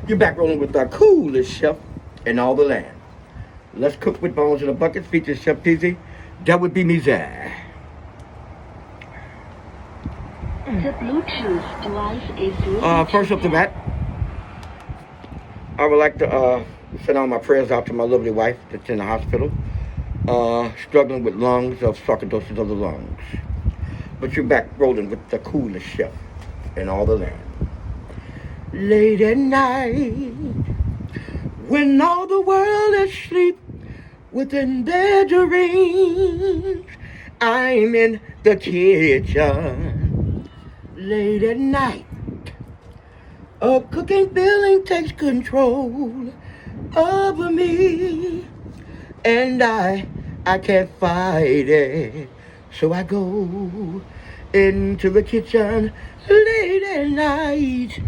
You're back rolling with the coolest chef in all the land. Let's cook with Bonz in a bucket. Features Chef Peasy. That would be me, Zach. The Bluetooth device is ready. First up the bat, I would like to send all my prayers out to my lovely wife that's in the hospital, struggling with lungs of sarcoidosis of the lungs. But you're back rolling with the coolest chef in all the land. Late at night, when all the world is asleep within their dreams, I'm in the kitchen. Late at night, a cooking feeling takes control over me, and I can't fight it. So I go into the kitchen late at night